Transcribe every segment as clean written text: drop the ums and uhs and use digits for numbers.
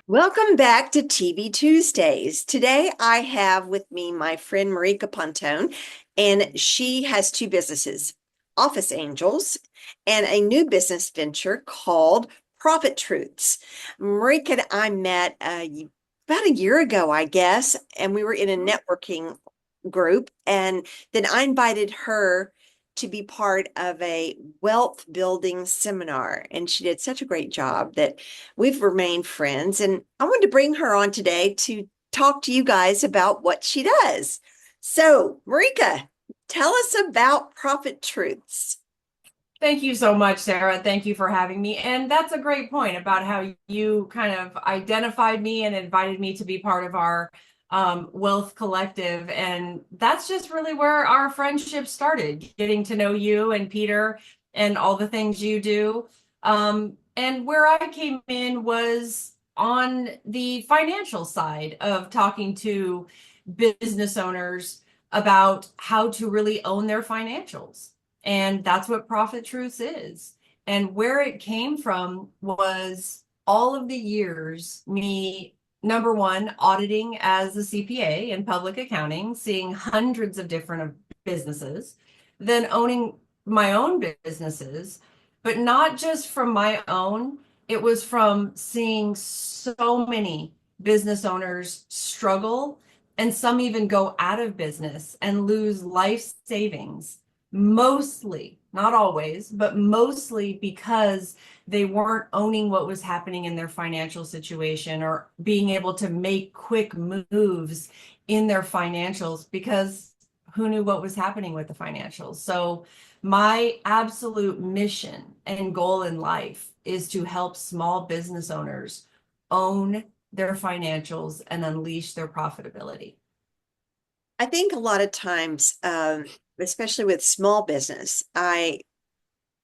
Welcome back to TV Tuesdays. Today I have with me my friend Marika Ponton, and she has two businesses, Office Angels and a new business venture called Profit Truths. Marika and I met about a year ago, I guess, and we were in a networking group, and then I invited her to be part of a wealth building seminar, and she did such a great job that we've remained friends. And I wanted to bring her on today to talk to you guys about what she does. So, Marika, tell us about Profit Truths. Thank you so much, Sarah. Thank you for having me. And that's a great point about how you kind of identified me and invited me to be part of our Wealth Collective. And that's just really where our friendship started, getting to know you and Peter and all the things you do. And where I came in was on the financial side of talking to business owners about how to really own their financials. And that's what Profit Truths is. And where it came from was all of the years, me, number one, auditing as a CPA in public accounting, seeing hundreds of different businesses, then owning my own businesses, but not just from my own, it was from seeing so many business owners struggle and some even go out of business and lose life savings, mostly, not always, but mostly because they weren't owning what was happening in their financial situation or being able to make quick moves in their financials because who knew what was happening with the financials. So my absolute mission and goal in life is to help small business owners own their financials and unleash their profitability. I think a lot of times, especially with small business, I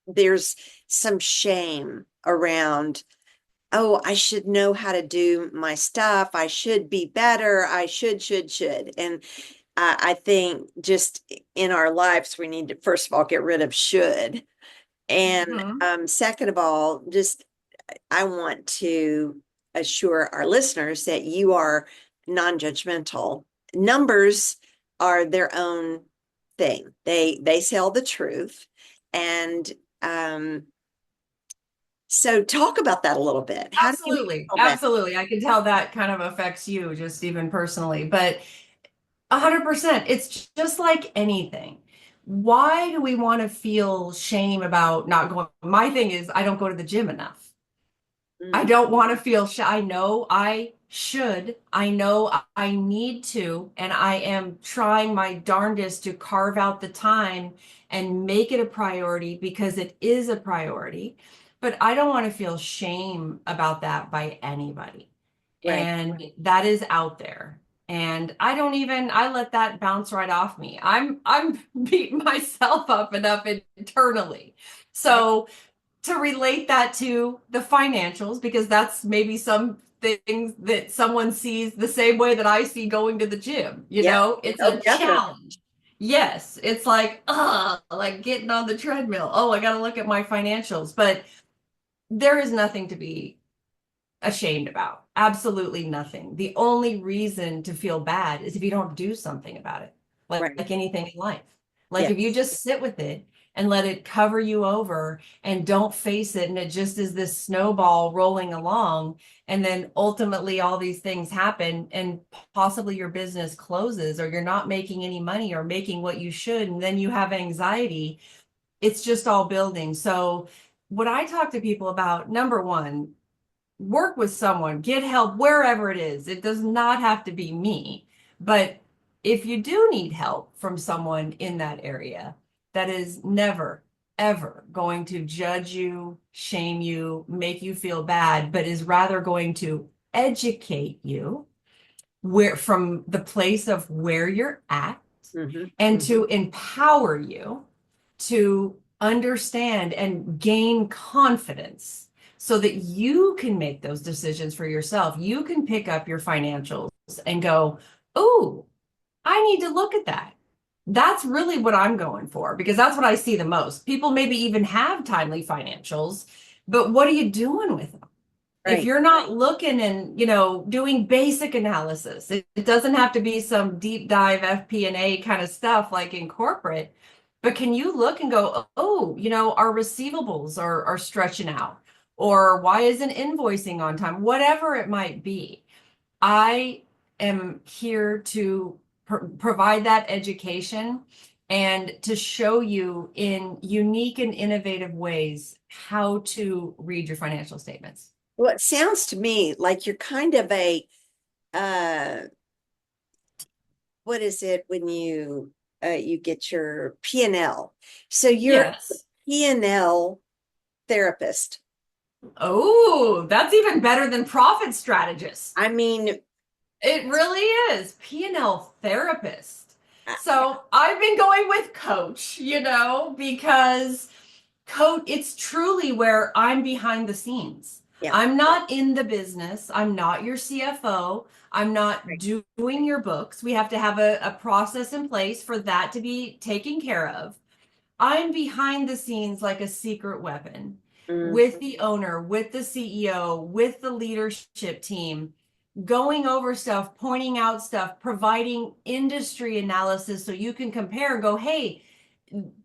there's some shame around, oh, I should know how to do my stuff. I should be better. I should. And I think just in our lives, we need to, first of all, get rid of should. And Mhm. second of all, just I want to assure our listeners that you are non-judgmental. Numbers are their own thing. They tell the truth. And um, so talk about that a little bit. How do you Absolutely. handle that? Absolutely. I can tell that kind of affects you just even personally, but 100%. It's just like anything. Why do we want to feel shame about not going? My thing is, I don't go to the gym enough. I Mm, don't want to feel shy. I know I should. I know I need to. And I am trying my darndest to carve out the time and make it a priority because it is a priority. But I don't want to feel shame about that by anybody. right. And that is out there. And I don't even, I let that bounce right off me. I'm beating myself up enough internally. So to relate that to the financials, because that's maybe some things that someone sees the same way that I see going to the gym. Yeah. It's Oh, a definitely. challenge. Yes, it's like getting on the treadmill. Oh, I got to look at my financials. But there is nothing to be ashamed about. Absolutely nothing. The only reason to feel bad is if you don't do something about it, Right. like anything in life. Like if you Yes. just sit with it and let it cover you over and don't face it, and it just is this snowball rolling along, and then ultimately all these things happen, and possibly your business closes, or you're not making any money or making what you should, and then you have anxiety. It's just all building. So, what I talk to people about, number one, work with someone, get help wherever it is. It does not have to be me. But if you do need help from someone in that area, that is never, ever going to judge you, shame you, make you feel bad, but is rather going to educate you where from the place of where you're at and to empower you to understand and gain confidence so that you can make those decisions for yourself. You can pick up your financials and go, oh, I need to look at that. That's really what I'm going for because that's what I see the most. People maybe even have timely financials, but what are you doing with them? If Right. you're not looking and, doing basic analysis, it doesn't have to be some deep dive FP&A kind of stuff like in corporate, but can you look and go, oh, our receivables are stretching out, or why isn't invoicing on time? Whatever it might be. I am here to provide that education and to show you in unique and innovative ways how to read your financial statements. Well, it sounds to me like you're kind of a uh what is it when you get your P&L? So you're a Yes. P&L therapist. Oh, that's even better than profit strategist. I mean, It really is. P&L therapist. uh, So I've been going with coach, because it's truly where I'm behind the scenes. yeah, I'm not in the business. I'm not your CFO. I'm not right. doing your books. We have to have a process in place for that to be taken care of. I'm behind the scenes like a secret weapon Mm, with the owner, with the CEO, with the leadership team, going over stuff, pointing out stuff, providing industry analysis so you can compare and go, hey,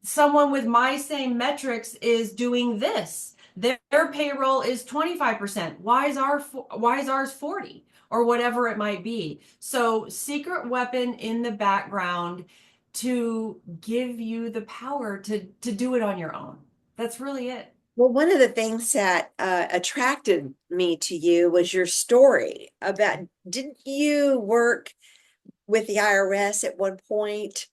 someone with my same metrics is doing this. Their payroll is 25%. Why is ours 40 or whatever it might be? So secret weapon in the background to give you the power to do it on your own. That's really it. well, one of the things that attracted me to you was your story about, didn't you work with the IRS at one point?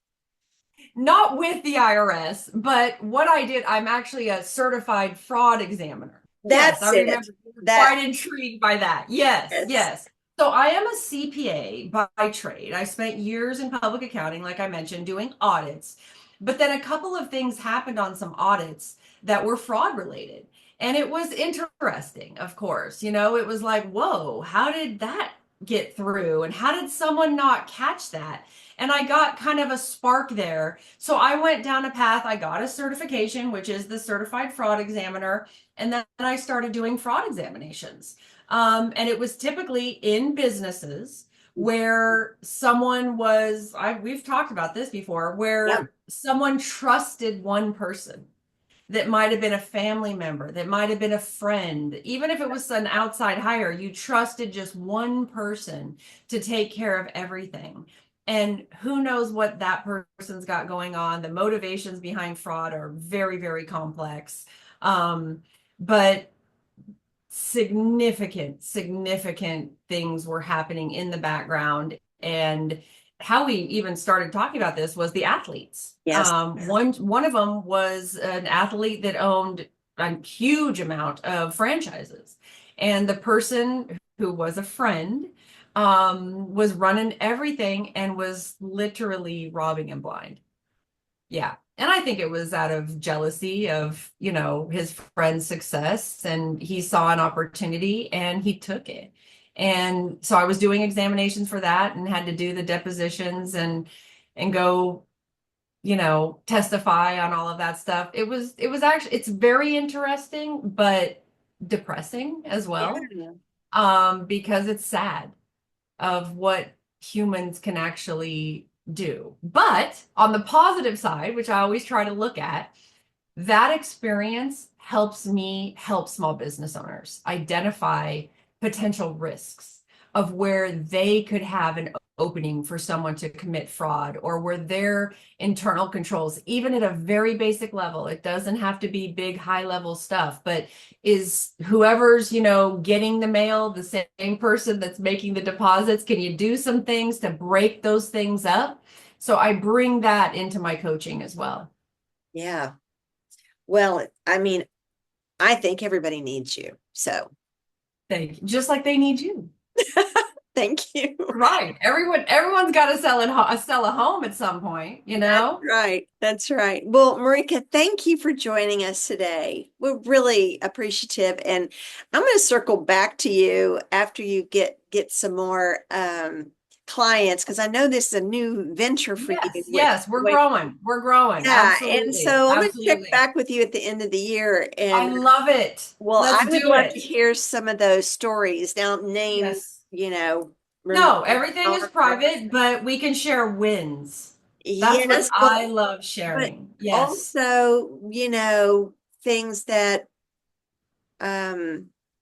Not with the IRS, but what I did, I'm actually a certified fraud examiner. Yes, I That's it. remember you were That quite intrigued by that. Yes, is, yes. So I am a CPA by trade. I spent years in public accounting, like I mentioned, doing audits. But then a couple of things happened on some audits that were fraud related. And it was interesting, of course. It was like, whoa, how did that get through? And how did someone not catch that? And I got kind of a spark there. So I went down a path. I got a certification, which is the certified fraud examiner. And then I started doing fraud examinations. And it was typically in businesses where we've talked about this before, yeah. where someone trusted one person that might have been a family member, that might have been a friend. Even if it was an outside hire, you trusted just one person to take care of everything. And who knows what that person's got going on. The motivations behind fraud are very, very complex. But significant things were happening in the background. And how we even started talking about this was the athletes. Yes. One of them was an athlete that owned a huge amount of franchises, and the person who was a friend was running everything and was literally robbing him blind. Yeah. And I think it was out of jealousy of, his friend's success, and he saw an opportunity and he took it. And so I was doing examinations for that and had to do the depositions and go, testify on all of that stuff. It was actually it's very interesting, but depressing as well. Yeah. Because it's sad of what humans can actually do. But on the positive side, which I always try to look at, that experience helps me help small business owners identify potential risks of where they could have an opening for someone to commit fraud, or where their internal controls, even at a very basic level, it doesn't have to be big high level stuff, but is whoever's, getting the mail the same person that's making the deposits? Can you do some things to break those things up? So I bring that into my coaching as well. Yeah. Well, I mean, I think everybody needs you. So Thank you. Just like they need you. thank you. Right. Everyone's got to sell a home at some point, you That's know? right. That's right. Well, Marika, thank you for joining us today. We're really appreciative. And I'm going to circle back to you after you get some more clients? Because I know this is a new venture for you. Yes, yes, we're growing. We're growing. Yeah, and Absolutely. so I'm going to check Absolutely. back with you at the end of the year, I and love it. well, I Let's would do love to it. hear some of those stories. Now, name, Yes. you know, No, remember everything is our private, but we can share wins. That's what yes, I well, love but sharing. Yes. also, things that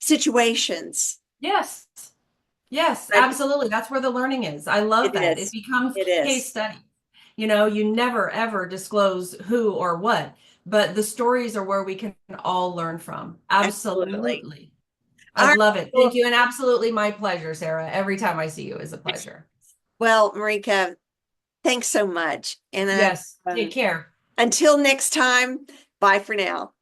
situations. Yes. Yes, But absolutely. That's where the learning is. I love it that. It is. becomes It case is. study. You know, you never ever disclose who or what, but the stories are where we can all learn from. Absolutely. Absolutely. All I right. love it. Thank Well, you. And absolutely my pleasure, Sarah. Every time I see you is a pleasure. well, Marika, thanks so much. And Yes. Take care. until next time, bye for now.